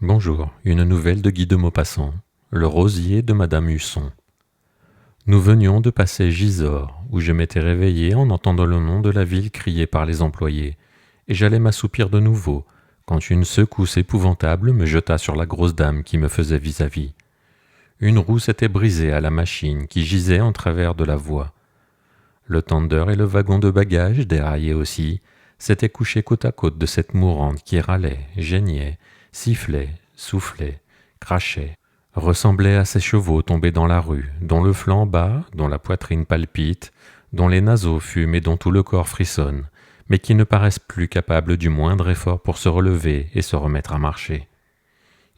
Bonjour, une nouvelle de Guy de Maupassant, le rosier de Madame Husson. Nous venions de passer Gisors, où je m'étais réveillé en entendant le nom de la ville crié par les employés, et j'allais m'assoupir de nouveau, quand une secousse épouvantable me jeta sur la grosse dame qui me faisait vis-à-vis. Une roue s'était brisée à la machine qui gisait en travers de la voie. Le tender et le wagon de bagages, déraillés aussi, s'étaient couchés côte à côte de cette mourante qui râlait, geignait, sifflait, soufflait, crachait, ressemblait à ces chevaux tombés dans la rue, dont le flanc bat, dont la poitrine palpite, dont les naseaux fument et dont tout le corps frissonne, mais qui ne paraissent plus capables du moindre effort pour se relever et se remettre à marcher.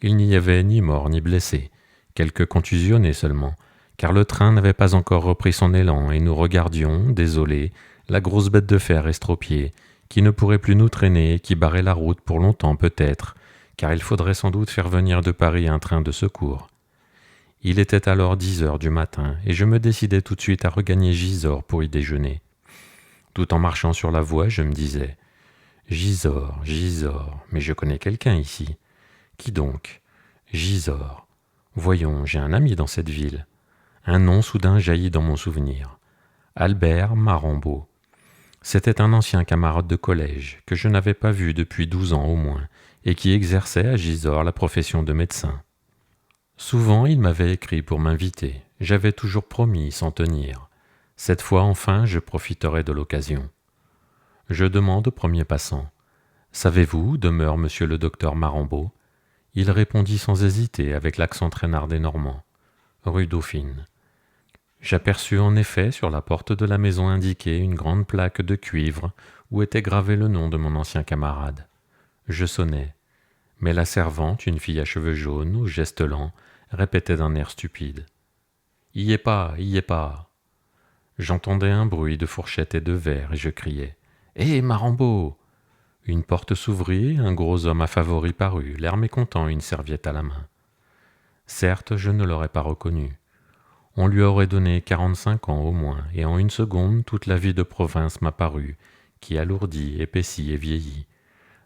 Il n'y avait ni mort ni blessé, quelques contusionnés seulement, car le train n'avait pas encore repris son élan et nous regardions, désolés, la grosse bête de fer estropiée, qui ne pourrait plus nous traîner et qui barrait la route pour longtemps peut-être, car il faudrait sans doute faire venir de Paris un train de secours. Il était alors 10 heures du matin, et je me décidai tout de suite à regagner Gisors pour y déjeuner. Tout en marchant sur la voie, je me disais « Gisors, Gisors, mais je connais quelqu'un ici. Qui donc ? Gisors. Voyons, j'ai un ami dans cette ville. » Un nom soudain jaillit dans mon souvenir. Albert Marambeau. C'était un ancien camarade de collège que je n'avais pas vu depuis 12 ans au moins et qui exerçait à Gisors la profession de médecin. Souvent il m'avait écrit pour m'inviter. J'avais toujours promis sans tenir. Cette fois enfin je profiterai de l'occasion. Je demande au premier passant. « Savez-vous où demeure monsieur le docteur Marambeau ?» Il répondit sans hésiter avec l'accent traînard des Normands. « Rue Dauphine. » J'aperçus en effet sur la porte de la maison indiquée une grande plaque de cuivre où était gravé le nom de mon ancien camarade. Je sonnai, mais la servante, une fille à cheveux jaunes, aux gestes lents, répétait d'un air stupide. « Y est pas, y est pas !» J'entendais un bruit de fourchettes et de verres et je criai. « Hé, Marambeau !» Une porte s'ouvrit, un gros homme à favoris parut, l'air mécontent, une serviette à la main. Certes, je ne l'aurais pas reconnu. On lui aurait donné 45 ans au moins, et en une seconde, toute la vie de province m'apparut, qui alourdit, épaissit et vieillit.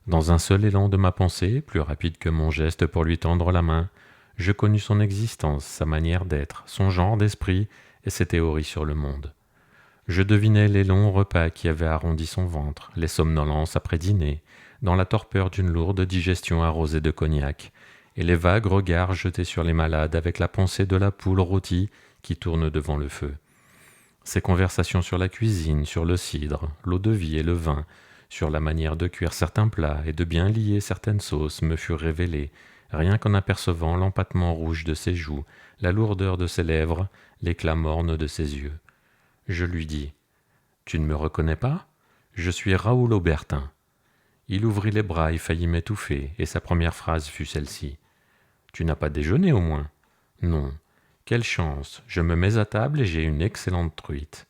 Dans un seul élan de ma pensée, plus rapide que mon geste pour lui tendre la main, je connus son existence, sa manière d'être, son genre d'esprit et ses théories sur le monde. Je devinais les longs repas qui avaient arrondi son ventre, les somnolences après dîner, dans la torpeur d'une lourde digestion arrosée de cognac, et les vagues regards jetés sur les malades avec la pensée de la poule rôtie qui tourne devant le feu. Ces conversations sur la cuisine, sur le cidre, l'eau-de-vie et le vin, sur la manière de cuire certains plats et de bien lier certaines sauces me furent révélées, rien qu'en apercevant l'empâtement rouge de ses joues, la lourdeur de ses lèvres, l'éclat morne de ses yeux. Je lui dis « Tu ne me reconnais pas ? Je suis Raoul Aubertin. » Il ouvrit les bras et faillit m'étouffer, et sa première phrase fut celle-ci. « Tu n'as pas déjeuné au moins ? » « Non. » « Quelle chance, je me mets à table et j'ai une excellente truite. »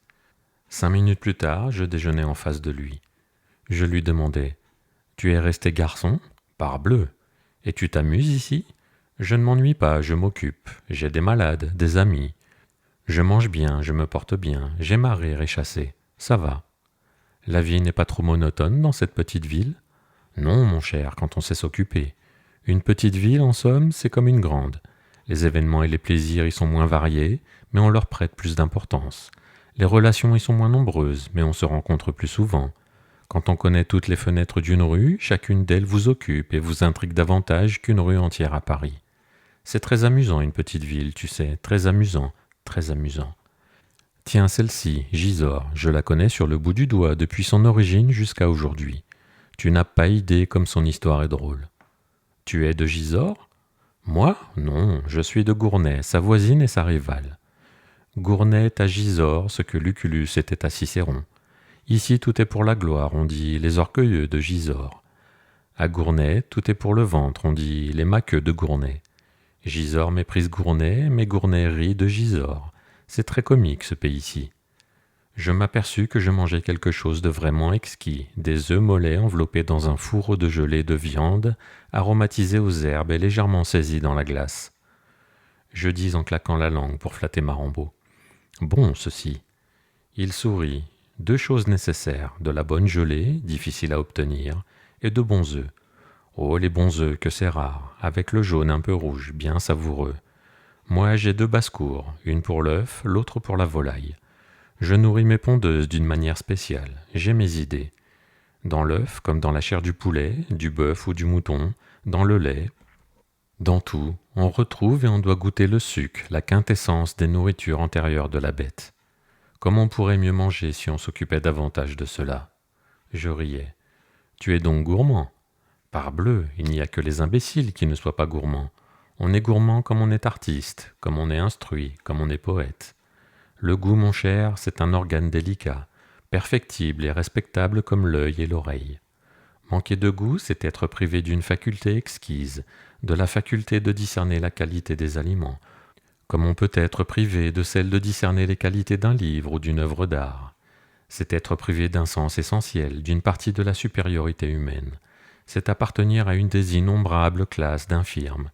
5 minutes plus tard, je déjeunais en face de lui. Je lui demandai « Tu es resté garçon ? Parbleu ! Et tu t'amuses ici ? Je ne m'ennuie pas, je m'occupe. J'ai des malades, des amis. Je mange bien, je me porte bien, j'aime à rire et chasser. Ça va. La vie n'est pas trop monotone dans cette petite ville ? Non, mon cher, quand on sait s'occuper. Une petite ville, en somme, c'est comme une grande. Les événements et les plaisirs y sont moins variés, mais on leur prête plus d'importance. Les relations y sont moins nombreuses, mais on se rencontre plus souvent. Quand on connaît toutes les fenêtres d'une rue, chacune d'elles vous occupe et vous intrigue davantage qu'une rue entière à Paris. C'est très amusant une petite ville, tu sais, très amusant, très amusant. Tiens, celle-ci, Gisors, je la connais sur le bout du doigt depuis son origine jusqu'à aujourd'hui. Tu n'as pas idée comme son histoire est drôle. Tu es de Gisors ? Moi ? Non, je suis de Gournay, sa voisine et sa rivale. Gournay est à Gisors ce que Lucullus était à Cicéron. Ici tout est pour la gloire, on dit les orgueilleux de Gisors. À Gournay, tout est pour le ventre, on dit les maqueux de Gournay. Gisors méprise Gournay, mais Gournay rit de Gisors. C'est très comique ce pays-ci. Je m'aperçus que je mangeais quelque chose de vraiment exquis, des œufs mollets enveloppés dans un fourreau de gelée de viande, aromatisés aux herbes et légèrement saisis dans la glace. Je dis en claquant la langue pour flatter Marambeau. Bon, ceci. Il sourit. 2 choses nécessaires, de la bonne gelée, difficile à obtenir, et de bons œufs. Oh, les bons œufs, que c'est rare, avec le jaune un peu rouge, bien savoureux. Moi, j'ai 2 basses-cours, une pour l'œuf, l'autre pour la volaille. Je nourris mes pondeuses d'une manière spéciale, j'ai mes idées. Dans l'œuf, comme dans la chair du poulet, du bœuf ou du mouton, dans le lait, dans tout, on retrouve et on doit goûter le suc, la quintessence des nourritures antérieures de la bête. Comment on pourrait mieux manger si on s'occupait davantage de cela? Je riais. Tu es donc gourmand? Parbleu, il n'y a que les imbéciles qui ne soient pas gourmands. On est gourmand comme on est artiste, comme on est instruit, comme on est poète. Le goût, mon cher, c'est un organe délicat, perfectible et respectable comme l'œil et l'oreille. Manquer de goût, c'est être privé d'une faculté exquise, de la faculté de discerner la qualité des aliments, comme on peut être privé de celle de discerner les qualités d'un livre ou d'une œuvre d'art. C'est être privé d'un sens essentiel, d'une partie de la supériorité humaine. C'est appartenir à une des innombrables classes d'infirmes,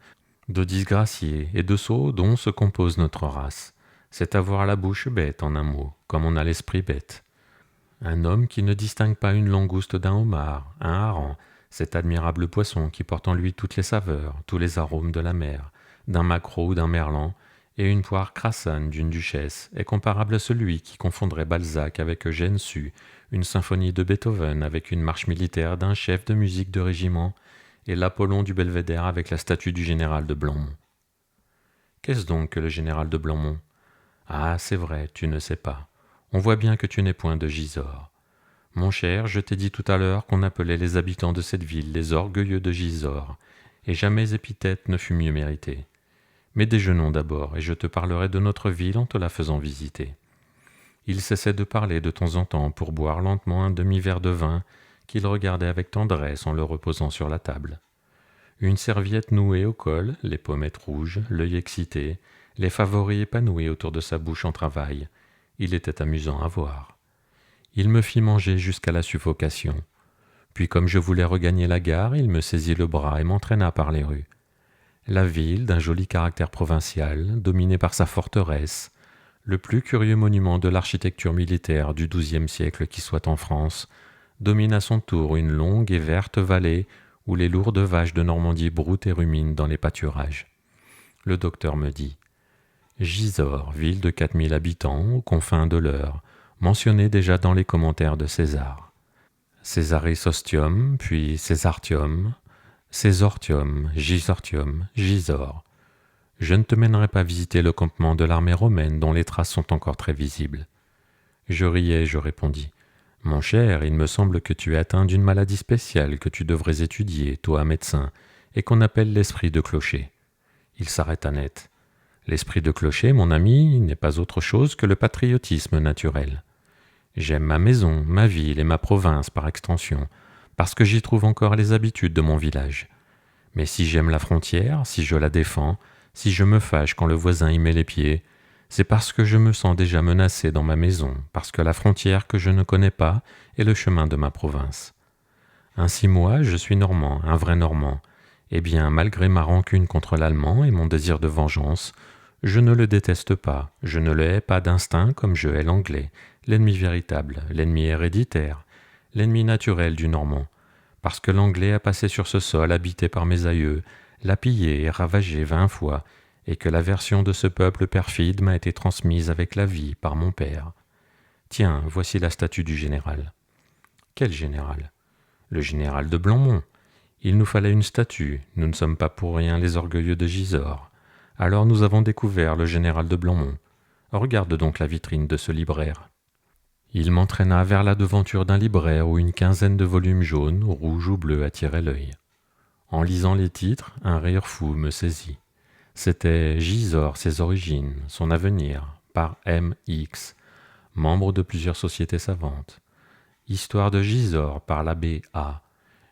de disgraciés et de sots dont se compose notre race. C'est avoir la bouche bête, en un mot, comme on a l'esprit bête. Un homme qui ne distingue pas une langouste d'un homard, un hareng, cet admirable poisson qui porte en lui toutes les saveurs, tous les arômes de la mer, d'un maquereau ou d'un merlan, et une poire crassane d'une duchesse, est comparable à celui qui confondrait Balzac avec Eugène Sue, une symphonie de Beethoven avec une marche militaire d'un chef de musique de régiment, et l'Apollon du Belvédère avec la statue du général de Blanmont. Qu'est-ce donc que le général de Blanmont? Ah, c'est vrai, tu ne sais pas. On voit bien que tu n'es point de Gisors. Mon cher, je t'ai dit tout à l'heure qu'on appelait les habitants de cette ville les orgueilleux de Gisors, et jamais épithète ne fut mieux méritée. Mais déjeunons d'abord, et je te parlerai de notre ville en te la faisant visiter. Il cessait de parler de temps en temps pour boire lentement un demi-verre de vin qu'il regardait avec tendresse en le reposant sur la table. Une serviette nouée au col, les pommettes rouges, l'œil excité, les favoris épanouis autour de sa bouche en travail. Il était amusant à voir. Il me fit manger jusqu'à la suffocation. Puis, comme je voulais regagner la gare, il me saisit le bras et m'entraîna par les rues. La ville, d'un joli caractère provincial, dominée par sa forteresse, le plus curieux monument de l'architecture militaire du XIIe siècle qui soit en France, domine à son tour une longue et verte vallée où les lourdes vaches de Normandie broutent et ruminent dans les pâturages. Le docteur me dit « Gisors, ville de 4000 habitants, aux confins de l'Eure, mentionnée déjà dans les commentaires de César. Césaris Ostium, puis Césartium, Césortium, Gisortium, Gisors. Je ne te mènerai pas visiter le campement de l'armée romaine dont les traces sont encore très visibles. » Je riais et je répondis « Mon cher, il me semble que tu es atteint d'une maladie spéciale que tu devrais étudier, toi médecin, et qu'on appelle l'esprit de clocher. » Il s'arrêta net. L'esprit de clocher, mon ami, n'est pas autre chose que le patriotisme naturel. J'aime ma maison, ma ville et ma province par extension, parce que j'y trouve encore les habitudes de mon village. Mais si j'aime la frontière, si je la défends, si je me fâche quand le voisin y met les pieds, c'est parce que je me sens déjà menacé dans ma maison, parce que la frontière que je ne connais pas est le chemin de ma province. Ainsi moi, je suis normand, un vrai normand. Eh bien, malgré ma rancune contre l'allemand et mon désir de vengeance, je ne le déteste pas, je ne le hais pas d'instinct comme je hais l'anglais, l'ennemi véritable, l'ennemi héréditaire, l'ennemi naturel du normand, parce que l'anglais a passé sur ce sol habité par mes aïeux, l'a pillé et ravagé 20 fois, et que la version de ce peuple perfide m'a été transmise avec la vie par mon père. Tiens, voici la statue du général. Quel général? Le général de Blanmont. Il nous fallait une statue, nous ne sommes pas pour rien les orgueilleux de Gisors. Alors nous avons découvert le général de Blanmont. Regarde donc la vitrine de ce libraire. Il m'entraîna vers la devanture d'un libraire où une quinzaine de volumes jaunes, rouges ou bleus attiraient l'œil. En lisant les titres, un rire fou me saisit. C'était Gisors, ses origines, son avenir, par M. X, membre de plusieurs sociétés savantes. Histoire de Gisors par l'abbé A.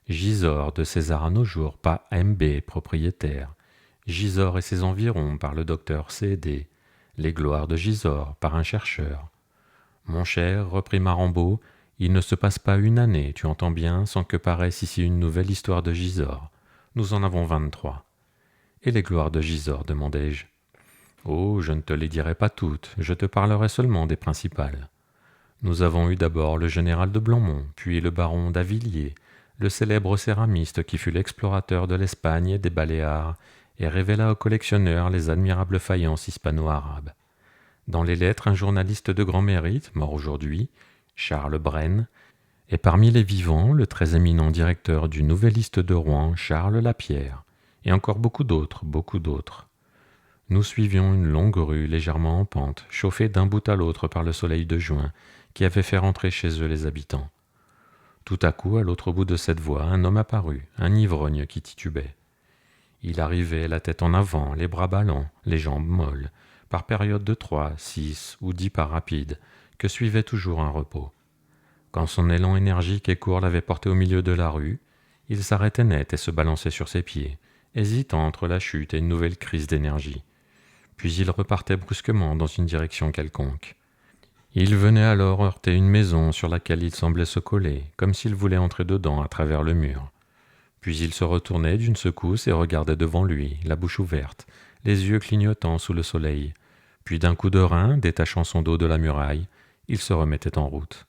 Gisors de César à nos jours par M.B., propriétaire. Gisors et ses environs par le docteur C.D. Les gloires de Gisors par un chercheur. Mon cher, reprit Marambeau, il ne se passe pas une année, tu entends bien, sans que paraisse ici une nouvelle histoire de Gisors. Nous en avons 23. Et les gloires de Gisors, demandai-je. Oh, je ne te les dirai pas toutes, je te parlerai seulement des principales. Nous avons eu d'abord le général de Blanmont, puis le baron d'Avilliers, le célèbre céramiste qui fut l'explorateur de l'Espagne et des Baléares et révéla aux collectionneurs les admirables faïences hispano-arabes. Dans les lettres, un journaliste de grand mérite, mort aujourd'hui, Charles Brenne, et parmi les vivants, le très éminent directeur du Nouvelliste de Rouen, Charles Lapierre, et encore beaucoup d'autres, beaucoup d'autres. Nous suivions une longue rue légèrement en pente, chauffée d'un bout à l'autre par le soleil de juin, qui avait fait rentrer chez eux les habitants. Tout à coup, à l'autre bout de cette voie, un homme apparut, un ivrogne qui titubait. Il arrivait la tête en avant, les bras ballants, les jambes molles, par périodes de 3, 6 ou 10 pas rapides, que suivait toujours un repos. Quand son élan énergique et court l'avait porté au milieu de la rue, il s'arrêtait net et se balançait sur ses pieds, hésitant entre la chute et une nouvelle crise d'énergie. Puis il repartait brusquement dans une direction quelconque. Il venait alors heurter une maison sur laquelle il semblait se coller, comme s'il voulait entrer dedans à travers le mur. Puis il se retournait d'une secousse et regardait devant lui, la bouche ouverte, les yeux clignotants sous le soleil. Puis d'un coup de rein, détachant son dos de la muraille, il se remettait en route.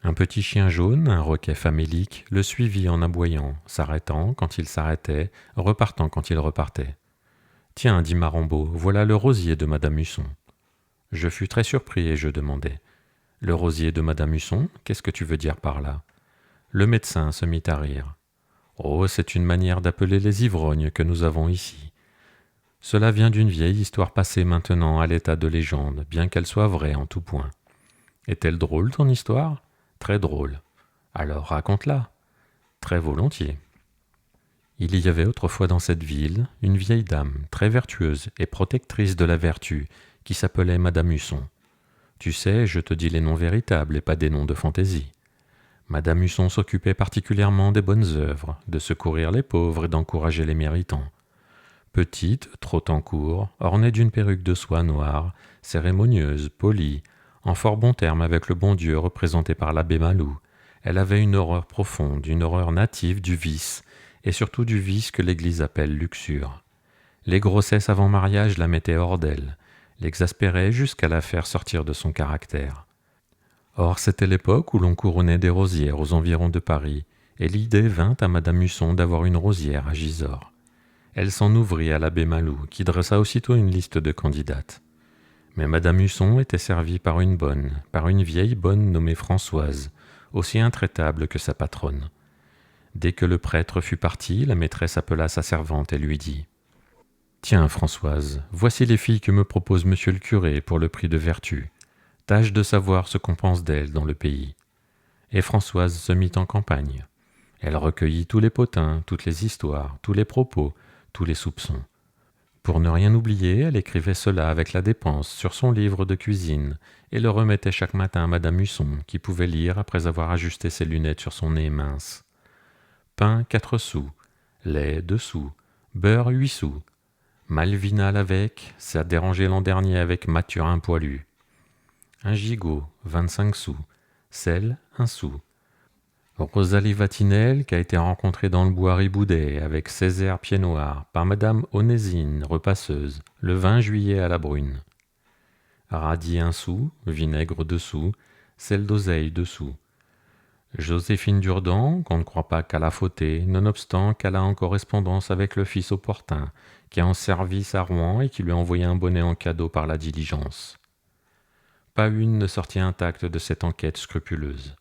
Un petit chien jaune, un roquet famélique, le suivit en aboyant, s'arrêtant quand il s'arrêtait, repartant quand il repartait. « Tiens, dit Marambo, voilà le rosier de Madame Husson. » Je fus très surpris et je demandai. « Le rosier de Madame Husson, qu'est-ce que tu veux dire par là ?» Le médecin se mit à rire. « Oh, c'est une manière d'appeler les ivrognes que nous avons ici. Cela vient d'une vieille histoire passée maintenant à l'état de légende, bien qu'elle soit vraie en tout point. Est-elle drôle ton histoire ? Très drôle. Alors raconte-la. Très volontiers. Il y avait autrefois dans cette ville une vieille dame très vertueuse et protectrice de la vertu qui s'appelait Madame Husson. Tu sais, je te dis les noms véritables et pas des noms de fantaisie. Madame Husson s'occupait particulièrement des bonnes œuvres, de secourir les pauvres et d'encourager les méritants. Petite, trottant court, ornée d'une perruque de soie noire, cérémonieuse, polie, en fort bon terme avec le bon Dieu représenté par l'abbé Malou, elle avait une horreur profonde, une horreur native du vice, et surtout du vice que l'Église appelle luxure. Les grossesses avant mariage la mettaient hors d'elle, l'exaspéraient jusqu'à la faire sortir de son caractère. Or, c'était l'époque où l'on couronnait des rosières aux environs de Paris, et l'idée vint à Madame Husson d'avoir une rosière à Gisors. Elle s'en ouvrit à l'abbé Malou, qui dressa aussitôt une liste de candidates. Mais Madame Husson était servie par une vieille bonne nommée Françoise, aussi intraitable que sa patronne. Dès que le prêtre fut parti, la maîtresse appela sa servante et lui dit « Tiens, Françoise, voici les filles que me propose monsieur le curé pour le prix de vertu. Tâche de savoir ce qu'on pense d'elles dans le pays. » Et Françoise se mit en campagne. Elle recueillit tous les potins, toutes les histoires, tous les propos, tous les soupçons. Pour ne rien oublier, elle écrivait cela avec la dépense sur son livre de cuisine et le remettait chaque matin à Madame Husson, qui pouvait lire après avoir ajusté ses lunettes sur son nez mince. Pain 4 sous, lait 2 sous, beurre 8 sous. Malvina l'avec, ça dérangeait l'an dernier avec Mathurin poilu. Un gigot, 25 sous, sel 1 sou. Rosalie Vatinelle, qui a été rencontrée dans le bois Riboudet avec Césaire Pied-Noir par Madame Onésine, repasseuse, le 20 juillet à la Brune. Radis 1 sou, vinaigre 2 sous, sel d'oseille 2 sous. Joséphine Durdan, qu'on ne croit pas qu'à la fautée, nonobstant qu'elle a en correspondance avec le fils opportun, qui est en service à Rouen et qui lui a envoyé un bonnet en cadeau par la diligence. Pas une ne sortit intacte de cette enquête scrupuleuse.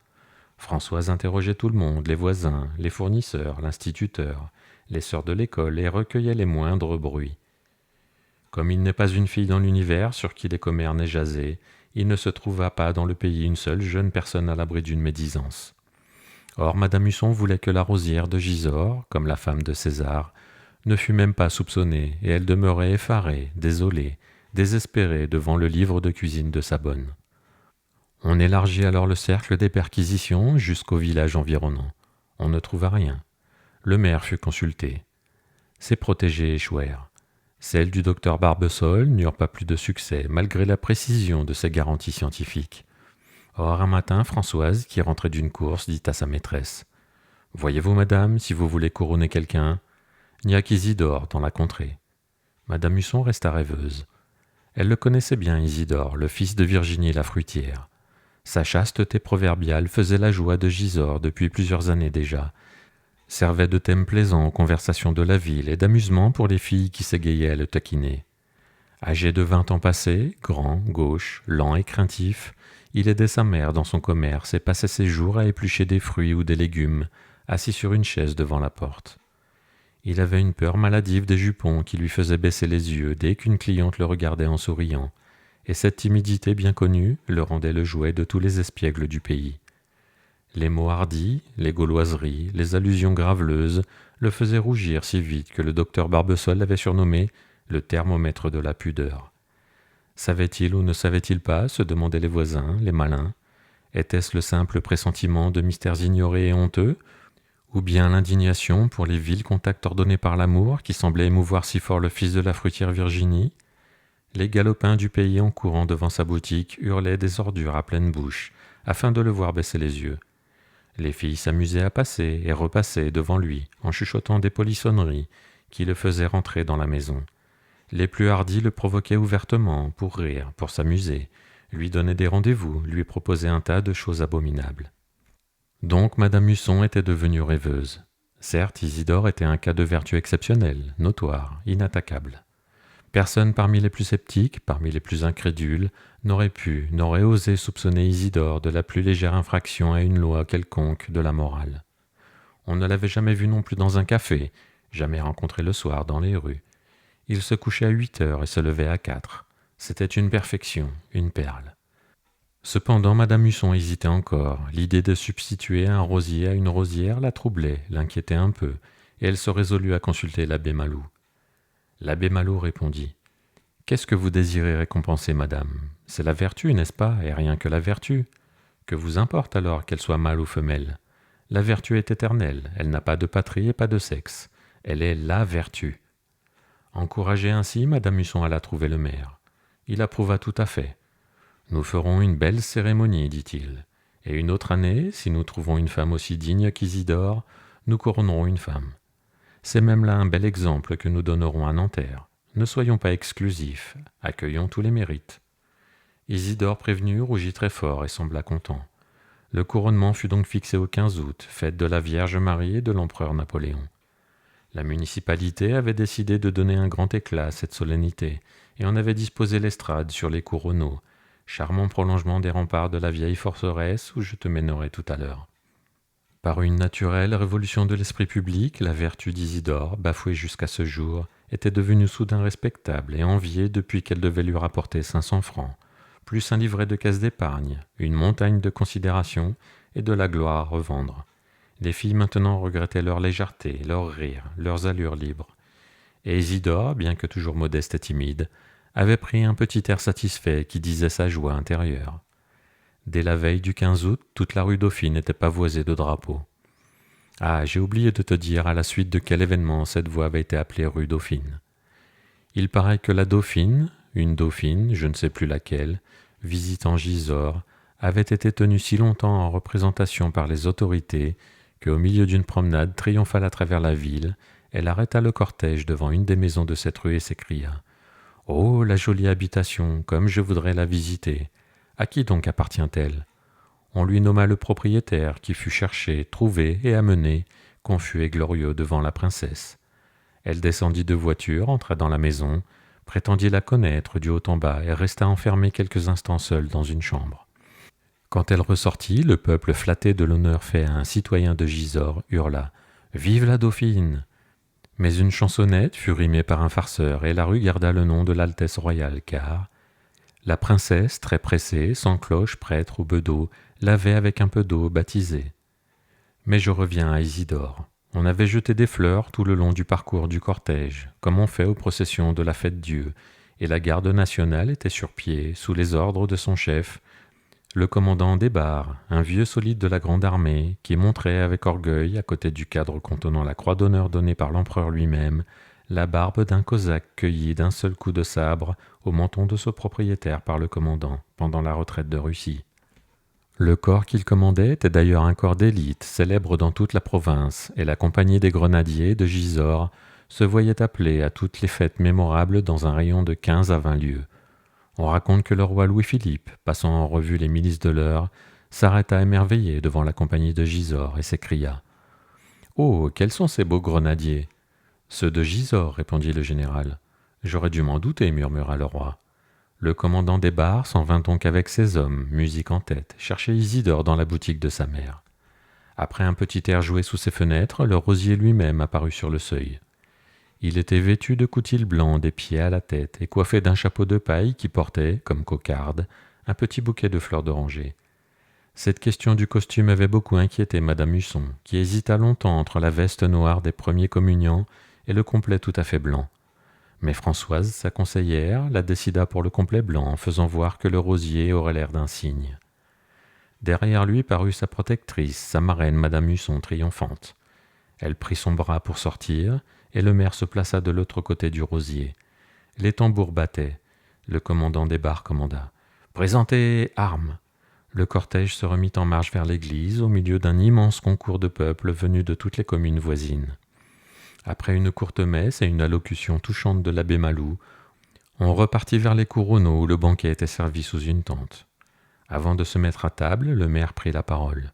Françoise interrogeait tout le monde, les voisins, les fournisseurs, l'instituteur, les sœurs de l'école, et recueillait les moindres bruits. Comme il n'est pas une fille dans l'univers sur qui les commères n'aient jasé, il ne se trouva pas dans le pays une seule jeune personne à l'abri d'une médisance. Or, Madame Husson voulait que la rosière de Gisors, comme la femme de César, ne fût même pas soupçonnée, et elle demeurait effarée, désolée, désespérée devant le livre de cuisine de sa bonne. On élargit alors le cercle des perquisitions jusqu'au village environnant. On ne trouva rien. Le maire fut consulté. Ses protégés échouèrent. Celles du docteur Barbesol n'eurent pas plus de succès, malgré la précision de ses garanties scientifiques. Or, un matin, Françoise, qui rentrait d'une course, dit à sa maîtresse « Voyez-vous, madame, si vous voulez couronner quelqu'un, il n'y a qu'Isidore dans la contrée. » Madame Husson resta rêveuse. Elle le connaissait bien, Isidore, le fils de Virginie la fruitière. Sa chasteté proverbiale faisait la joie de Gisors depuis plusieurs années déjà, servait de thème plaisant aux conversations de la ville et d'amusement pour les filles qui s'égayaient à le taquiner. Âgé de 20 ans passés, grand, gauche, lent et craintif, il aidait sa mère dans son commerce et passait ses jours à éplucher des fruits ou des légumes, assis sur une chaise devant la porte. Il avait une peur maladive des jupons qui lui faisait baisser les yeux dès qu'une cliente le regardait en souriant, et cette timidité bien connue le rendait le jouet de tous les espiègles du pays. Les mots hardis, les gauloiseries, les allusions graveleuses le faisaient rougir si vite que le docteur Barbesol l'avait surnommé le thermomètre de la pudeur. Savait-il ou ne savait-il pas, se demandaient les voisins, les malins. Était-ce le simple pressentiment de mystères ignorés et honteux, ou bien l'indignation pour les vils contacts ordonnés par l'amour qui semblait émouvoir si fort le fils de la fruitière Virginie? Les galopins du pays en courant devant sa boutique hurlaient des ordures à pleine bouche, afin de le voir baisser les yeux. Les filles s'amusaient à passer et repasser devant lui, en chuchotant des polissonneries qui le faisaient rentrer dans la maison. Les plus hardis le provoquaient ouvertement, pour rire, pour s'amuser, lui donnaient des rendez-vous, lui proposaient un tas de choses abominables. Donc Madame Husson était devenue rêveuse. Certes, Isidore était un cas de vertu exceptionnel, notoire, inattaquable. Personne parmi les plus sceptiques, parmi les plus incrédules, n'aurait osé soupçonner Isidore de la plus légère infraction à une loi quelconque de la morale. On ne l'avait jamais vu non plus dans un café, jamais rencontré le soir dans les rues. Il se couchait à 8 heures et se levait à 4. C'était une perfection, une perle. Cependant, Madame Husson hésitait encore. L'idée de substituer un rosier à une rosière la troublait, l'inquiétait un peu, et elle se résolut à consulter l'abbé Malou. L'abbé Malou répondit « Qu'est-ce que vous désirez récompenser, madame? C'est la vertu, n'est-ce pas, et rien que la vertu. Que vous importe alors qu'elle soit mâle ou femelle? La vertu est éternelle, elle n'a pas de patrie et pas de sexe. Elle est la vertu. » Encouragée ainsi, Madame Husson alla trouver le maire. Il approuva tout à fait. « Nous ferons une belle cérémonie, dit-il. Et une autre année, si nous trouvons une femme aussi digne qu'Isidore, nous couronnerons une femme. C'est même là un bel exemple que nous donnerons à Nanterre. Ne soyons pas exclusifs, accueillons tous les mérites. » Isidore prévenu rougit très fort et sembla content. Le couronnement fut donc fixé au 15 août, fête de la Vierge Marie et de l'empereur Napoléon. La municipalité avait décidé de donner un grand éclat à cette solennité, et on avait disposé l'estrade sur les couronneaux, charmant prolongement des remparts de la vieille forteresse où je te mènerai tout à l'heure. Par une naturelle révolution de l'esprit public, la vertu d'Isidore, bafouée jusqu'à ce jour, était devenue soudain respectable et enviée depuis qu'elle devait lui rapporter 500 francs, plus un livret de caisse d'épargne, une montagne de considération et de la gloire à revendre. Les filles maintenant regrettaient leur légèreté, leur rire, leurs allures libres. Et Isidore, bien que toujours modeste et timide, avait pris un petit air satisfait qui disait sa joie intérieure. Dès la veille du 15 août, toute la rue Dauphine était pavoisée de drapeaux. Ah, j'ai oublié de te dire à la suite de quel événement cette voie avait été appelée rue Dauphine. Il paraît que la Dauphine, une dauphine, je ne sais plus laquelle, visitant Gisors, avait été tenue si longtemps en représentation par les autorités qu'au milieu d'une promenade triomphale à travers la ville, elle arrêta le cortège devant une des maisons de cette rue et s'écria « Oh, la jolie habitation, comme je voudrais la visiter! À qui donc appartient-elle » On lui nomma le propriétaire qui fut cherché, trouvé et amené, confus et glorieux devant la princesse. Elle descendit de voiture, entra dans la maison, prétendit la connaître du haut en bas et resta enfermée quelques instants seule dans une chambre. Quand elle ressortit, le peuple flatté de l'honneur fait à un citoyen de Gisors hurla « Vive la Dauphine !» Mais une chansonnette fut rimée par un farceur et la rue garda le nom de l'Altesse royale car la princesse, très pressée, sans cloche, prêtre ou bedeau, l'avait avec un peu d'eau baptisée. Mais je reviens à Isidore. On avait jeté des fleurs tout le long du parcours du cortège, comme on fait aux processions de la Fête-Dieu, et la garde nationale était sur pied, sous les ordres de son chef, le commandant Desbarres, un vieux solide de la grande armée, qui montrait avec orgueil, à côté du cadre contenant la croix d'honneur donnée par l'empereur lui-même, la barbe d'un cosaque cueilli d'un seul coup de sabre au menton de ce propriétaire par le commandant, pendant la retraite de Russie. Le corps qu'il commandait était d'ailleurs un corps d'élite, célèbre dans toute la province, et la compagnie des grenadiers de Gisors se voyait appelée à toutes les fêtes mémorables dans un rayon de 15 à 20 lieues. On raconte que le roi Louis-Philippe, passant en revue les milices de l'heure, s'arrêta émerveillé devant la compagnie de Gisors et s'écria Oh, quels sont ces beaux grenadiers ?» Ceux de Gisors, répondit le général. J'aurais dû m'en douter, murmura le roi. Le commandant des barres s'en vint donc avec ses hommes, musique en tête, chercher Isidore dans la boutique de sa mère. Après un petit air joué sous ses fenêtres, le rosier lui-même apparut sur le seuil. Il était vêtu de coutil blanc des pieds à la tête et coiffé d'un chapeau de paille qui portait, comme cocarde, un petit bouquet de fleurs d'oranger. Cette question du costume avait beaucoup inquiété madame Husson, qui hésita longtemps entre la veste noire des premiers communiants et le complet tout à fait blanc. Mais Françoise, sa conseillère, la décida pour le complet blanc en faisant voir que le rosier aurait l'air d'un cygne. Derrière lui parut sa protectrice, sa marraine madame Husson triomphante. Elle prit son bras pour sortir, et le maire se plaça de l'autre côté du rosier. Les tambours battaient. Le commandant des barres commanda « Présentez armes !» Le cortège se remit en marche vers l'église, au milieu d'un immense concours de peuple venu de toutes les communes voisines. Après une courte messe et une allocution touchante de l'abbé Malou, on repartit vers les couronneaux où le banquet était servi sous une tente. Avant de se mettre à table, le maire prit la parole.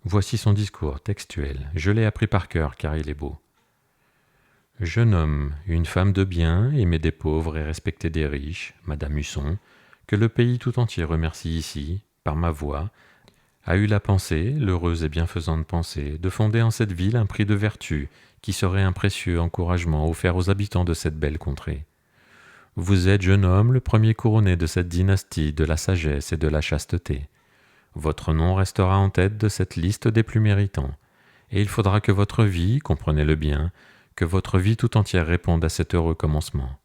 Voici son discours textuel. Je l'ai appris par cœur car il est beau. Je nomme une femme de bien, aimée des pauvres et respectée des riches, madame Husson, que le pays tout entier remercie ici, par ma voix, a eu la pensée, l'heureuse et bienfaisante pensée, de fonder en cette ville un prix de vertu qui serait un précieux encouragement offert aux habitants de cette belle contrée. Vous êtes, jeune homme, le premier couronné de cette dynastie de la sagesse et de la chasteté. Votre nom restera en tête de cette liste des plus méritants, et il faudra que votre vie, comprenez-le bien, que votre vie tout entière réponde à cet heureux commencement.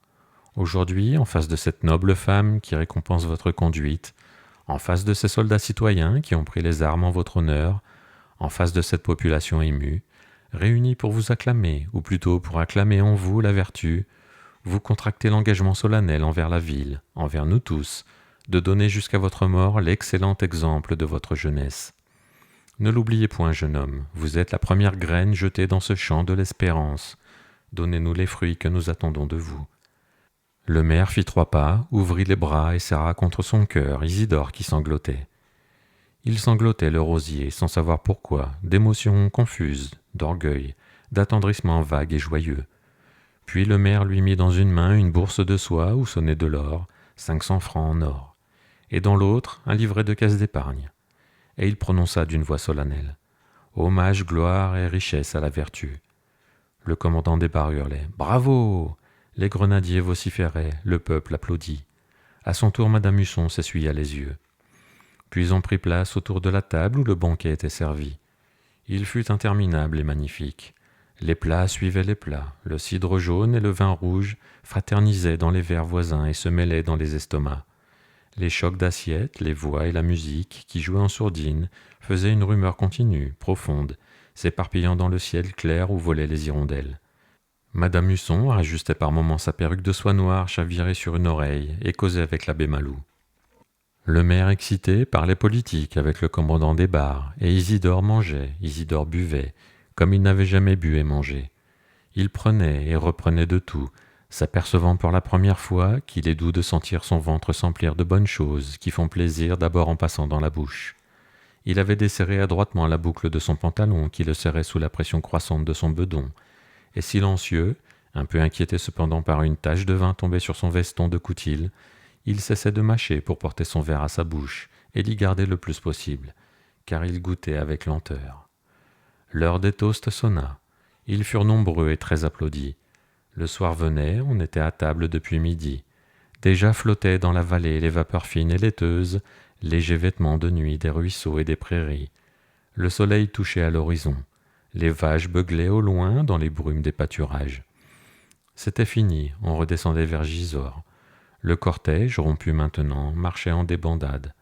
Aujourd'hui, en face de cette noble femme qui récompense votre conduite, en face de ces soldats citoyens qui ont pris les armes en votre honneur, en face de cette population émue, réunie pour vous acclamer, ou plutôt pour acclamer en vous la vertu, vous contractez l'engagement solennel envers la ville, envers nous tous, de donner jusqu'à votre mort l'excellent exemple de votre jeunesse. Ne l'oubliez point, jeune homme, vous êtes la première graine jetée dans ce champ de l'espérance. Donnez-nous les fruits que nous attendons de vous. Le maire fit 3 pas, ouvrit les bras et serra contre son cœur Isidore qui sanglotait. Il sanglotait le rosier sans savoir pourquoi, d'émotions confuses, d'orgueil, d'attendrissement vague et joyeux. Puis le maire lui mit dans une main une bourse de soie où sonnait de l'or, 500 francs en or, et dans l'autre un livret de caisse d'épargne. Et il prononça d'une voix solennelle « Hommage, gloire et richesse à la vertu ». Le commandant des barres hurlait « Bravo !» Les grenadiers vociféraient, le peuple applaudit. À son tour, madame Husson s'essuya les yeux. Puis on prit place autour de la table où le banquet était servi. Il fut interminable et magnifique. Les plats suivaient les plats, le cidre jaune et le vin rouge fraternisaient dans les verres voisins et se mêlaient dans les estomacs. Les chocs d'assiettes, les voix et la musique, qui jouaient en sourdine, faisaient une rumeur continue, profonde, s'éparpillant dans le ciel clair où volaient les hirondelles. Madame Husson ajustait par moments sa perruque de soie noire chavirée sur une oreille et causait avec l'abbé Malou. Le maire excité parlait politique avec le commandant des barres, et Isidore mangeait, Isidore buvait, comme il n'avait jamais bu et mangé. Il prenait et reprenait de tout, s'apercevant pour la première fois qu'il est doux de sentir son ventre s'emplir de bonnes choses qui font plaisir d'abord en passant dans la bouche. Il avait desserré adroitement la boucle de son pantalon qui le serrait sous la pression croissante de son bedon, et silencieux, un peu inquiété cependant par une tache de vin tombée sur son veston de coutil, il cessait de mâcher pour porter son verre à sa bouche et l'y garder le plus possible, car il goûtait avec lenteur. L'heure des toasts sonna. Ils furent nombreux et très applaudis. Le soir venait, on était à table depuis midi. Déjà flottaient dans la vallée les vapeurs fines et laiteuses, légers vêtements de nuit des ruisseaux et des prairies. Le soleil touchait à l'horizon. Les vaches beuglaient au loin dans les brumes des pâturages. C'était fini, on redescendait vers Gisors. Le cortège, rompu maintenant, marchait en débandade.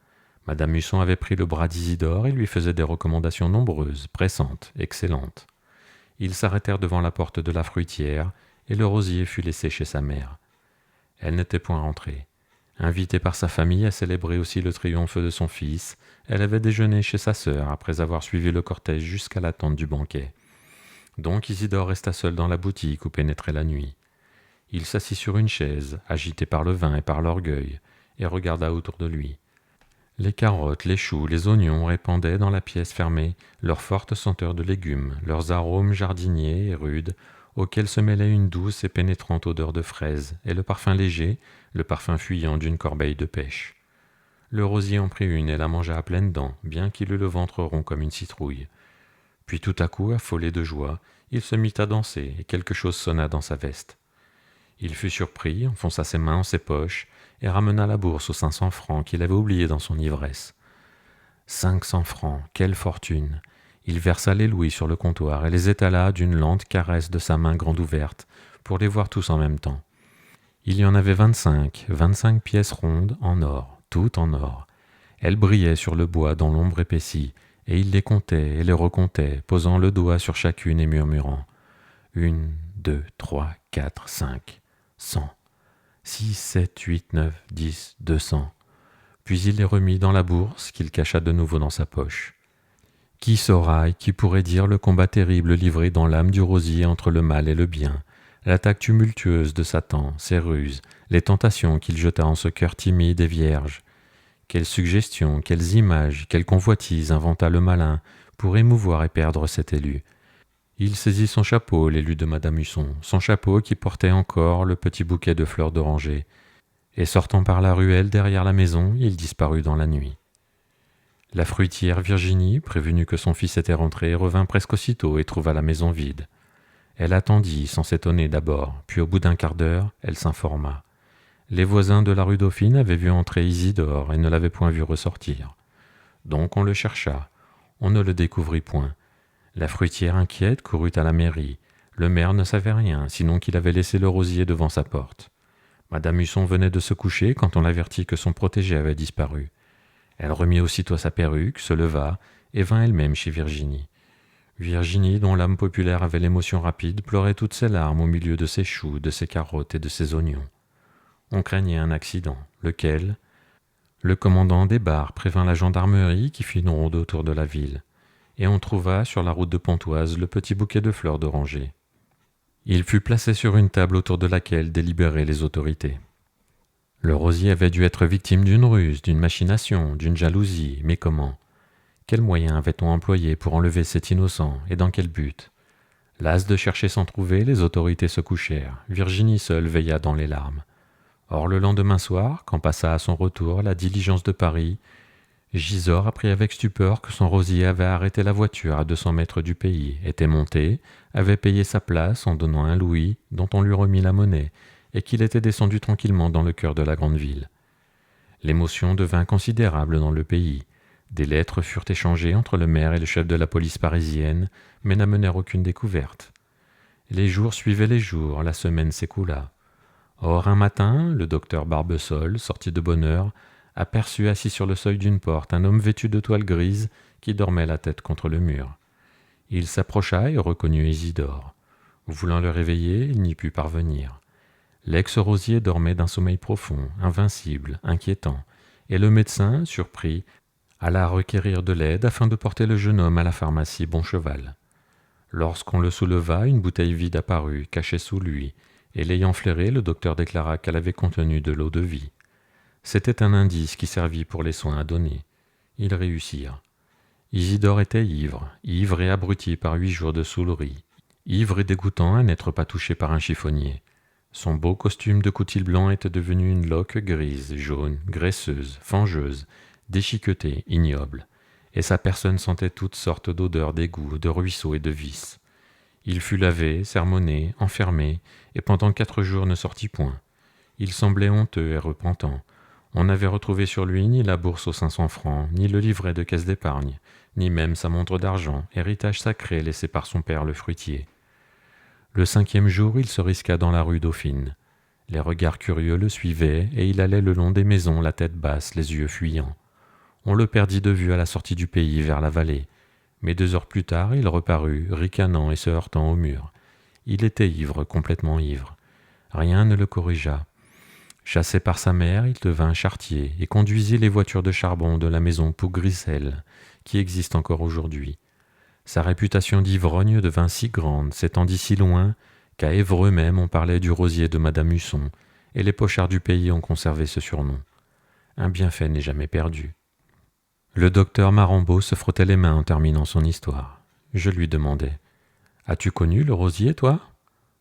Madame Husson avait pris le bras d'Isidore et lui faisait des recommandations nombreuses, pressantes, excellentes. Ils s'arrêtèrent devant la porte de la fruitière et le rosier fut laissé chez sa mère. Elle n'était point rentrée. Invitée par sa famille à célébrer aussi le triomphe de son fils, elle avait déjeuné chez sa sœur après avoir suivi le cortège jusqu'à la tente du banquet. Donc Isidore resta seul dans la boutique où pénétrait la nuit. Il s'assit sur une chaise, agité par le vin et par l'orgueil, et regarda autour de lui. Les carottes, les choux, les oignons répandaient dans la pièce fermée leur forte senteur de légumes, leurs arômes jardiniers et rudes, auxquels se mêlait une douce et pénétrante odeur de fraises, et le parfum léger, le parfum fuyant d'une corbeille de pêche. Le rosier en prit une et la mangea à pleines dents, bien qu'il eût le ventre rond comme une citrouille. Puis tout à coup, affolé de joie, il se mit à danser, et quelque chose sonna dans sa veste. Il fut surpris, enfonça ses mains en ses poches, et ramena la bourse aux 500 francs qu'il avait oubliés dans son ivresse. 500 francs, quelle fortune! Il versa les louis sur le comptoir et les étala d'une lente caresse de sa main grande ouverte, pour les voir tous en même temps. Il y en avait 25 pièces rondes en or, toutes en or. Elles brillaient sur le bois dont l'ombre épaissit, et il les comptait et les recomptait, posant le doigt sur chacune et murmurant « 1, 2, 3, 4, 5, 100, 6, 7, 8, 9, 10, 200. » Puis il les remit dans la bourse qu'il cacha de nouveau dans sa poche. Qui saura et qui pourrait dire le combat terrible livré dans l'âme du rosier entre le mal et le bien, l'attaque tumultueuse de Satan, ses ruses, les tentations qu'il jeta en ce cœur timide et vierge. Quelles suggestions, quelles images, quelles convoitises inventa le malin pour émouvoir et perdre cet élu. Il saisit son chapeau, l'élu de Madame Husson, son chapeau qui portait encore le petit bouquet de fleurs d'oranger, et sortant par la ruelle derrière la maison, il disparut dans la nuit. La fruitière Virginie, prévenue que son fils était rentré, revint presque aussitôt et trouva la maison vide. Elle attendit, sans s'étonner d'abord, puis au bout d'un quart d'heure, elle s'informa. Les voisins de la rue Dauphine avaient vu entrer Isidore et ne l'avaient point vu ressortir. Donc on le chercha. On ne le découvrit point. La fruitière inquiète courut à la mairie. Le maire ne savait rien, sinon qu'il avait laissé le rosier devant sa porte. Madame Husson venait de se coucher quand on l'avertit que son protégé avait disparu. Elle remit aussitôt sa perruque, se leva et vint elle-même chez Virginie. Virginie, dont l'âme populaire avait l'émotion rapide, pleurait toutes ses larmes au milieu de ses choux, de ses carottes et de ses oignons. On craignait un accident, lequel? Le commandant des bars prévint la gendarmerie qui fit une ronde autour de la ville, et on trouva sur la route de Pontoise le petit bouquet de fleurs d'oranger. Il fut placé sur une table autour de laquelle délibéraient les autorités. Le rosier avait dû être victime d'une ruse, d'une machination, d'une jalousie, mais comment? Quels moyens avait-on employés pour enlever cet innocent, et dans quel but? Las de chercher sans trouver, les autorités se couchèrent. Virginie seule veilla dans les larmes. Or le lendemain soir, quand passa à son retour la diligence de Paris, Gisors apprit avec stupeur que son rosier avait arrêté la voiture à 200 mètres du pays, était monté, avait payé sa place en donnant un louis dont on lui remit la monnaie, et qu'il était descendu tranquillement dans le cœur de la grande ville. L'émotion devint considérable dans le pays. Des lettres furent échangées entre le maire et le chef de la police parisienne, mais n'amenèrent aucune découverte. Les jours suivaient les jours, la semaine s'écoula. Or, un matin, le docteur Barbesol, sorti de bonne heure, aperçut assis sur le seuil d'une porte un homme vêtu de toile grise qui dormait la tête contre le mur. Il s'approcha et reconnut Isidore. Voulant le réveiller, il n'y put parvenir. L'ex-rosier dormait d'un sommeil profond, invincible, inquiétant, et le médecin, surpris, alla requérir de l'aide afin de porter le jeune homme à la pharmacie Boncheval. Lorsqu'on le souleva, une bouteille vide apparut, cachée sous lui, et l'ayant flairée, le docteur déclara qu'elle avait contenu de l'eau de vie. C'était un indice qui servit pour les soins à donner. Ils réussirent. Isidore était ivre et abruti par 8 jours de saoulerie, ivre et dégoûtant à n'être pas touché par un chiffonnier. Son beau costume de coutil blanc était devenu une loque grise, jaune, graisseuse, fangeuse, déchiquetée, ignoble, et sa personne sentait toutes sortes d'odeurs d'égout, de ruisseaux et de vices. Il fut lavé, sermonné, enfermé, et pendant 4 jours ne sortit point. Il semblait honteux et repentant. On n'avait retrouvé sur lui ni la bourse aux 500 francs, ni le livret de caisse d'épargne, ni même sa montre d'argent, héritage sacré laissé par son père le fruitier. Le 5e jour, il se risqua dans la rue Dauphine. Les regards curieux le suivaient, et il allait le long des maisons, la tête basse, les yeux fuyants. On le perdit de vue à la sortie du pays, vers la vallée. Mais 2 heures plus tard, il reparut, ricanant et se heurtant au mur. Il était ivre, complètement ivre. Rien ne le corrigea. Chassé par sa mère, il devint charretier et conduisit les voitures de charbon de la maison Pougrissel, qui existe encore aujourd'hui. Sa réputation d'ivrogne devint si grande, s'étendit si loin, qu'à Évreux même on parlait du rosier de Madame Husson, et les pochards du pays ont conservé ce surnom. Un bienfait n'est jamais perdu. Le docteur Marambo se frottait les mains en terminant son histoire. Je lui demandai: As-tu connu le rosier, toi?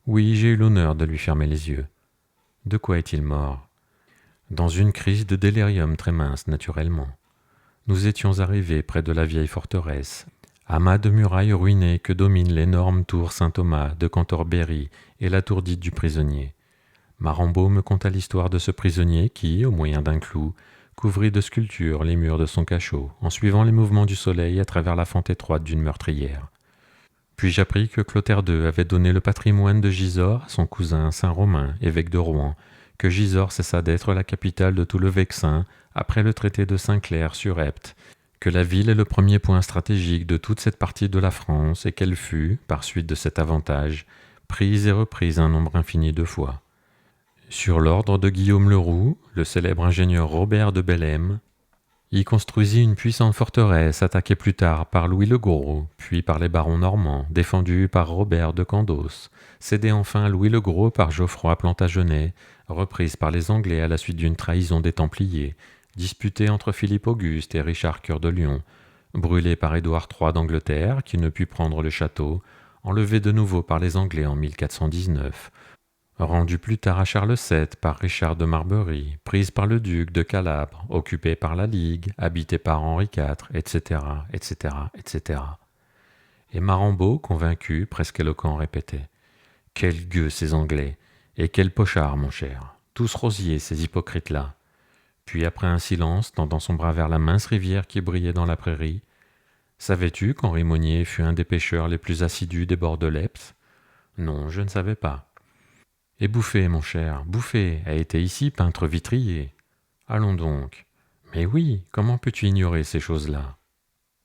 Oui, j'ai eu l'honneur de lui fermer les yeux. De quoi est-il mort? Dans une crise de délirium très mince, naturellement. Nous étions arrivés près de la vieille forteresse, amas de murailles ruinées que domine l'énorme tour Saint-Thomas de Cantorbéry et la tour dite du prisonnier. Marambo me conta l'histoire de ce prisonnier qui, au moyen d'un clou, couvrit de sculptures les murs de son cachot, en suivant les mouvements du soleil à travers la fente étroite d'une meurtrière. Puis j'appris que Clotaire II avait donné le patrimoine de Gisors à son cousin Saint-Romain, évêque de Rouen, que Gisors cessa d'être la capitale de tout le Vexin après le traité de Saint-Clair-sur-Epte, que la ville est le premier point stratégique de toute cette partie de la France et qu'elle fut, par suite de cet avantage, prise et reprise un nombre infini de fois. Sur l'ordre de Guillaume le Roux, le célèbre ingénieur Robert de Bellême y construisit une puissante forteresse attaquée plus tard par Louis le Gros, puis par les barons normands, défendue par Robert de Candos, cédée enfin à Louis le Gros par Geoffroy Plantagenet, reprise par les Anglais à la suite d'une trahison des Templiers, disputée entre Philippe Auguste et Richard Cœur de Lion, brûlée par Édouard III d'Angleterre, qui ne put prendre le château, enlevée de nouveau par les Anglais en 1419, rendue plus tard à Charles VII par Richard de Marbury, prise par le duc de Calabre, occupée par la Ligue, habitée par Henri IV, etc., etc., etc. Et Marambo, convaincu, presque éloquent, répétait: Quelle gueux ces Anglais! Et quel pochard, mon cher! Tous rosiers, ces hypocrites-là! Puis, après un silence, tendant son bras vers la mince rivière qui brillait dans la prairie: Savais-tu qu'Henri Monnier fut un des pêcheurs les plus assidus des bords de l'Epte? Non, je ne savais pas. Et Bouffé, mon cher, Bouffé a été ici peintre vitrier. Allons donc. Mais oui, comment peux-tu ignorer ces choses-là?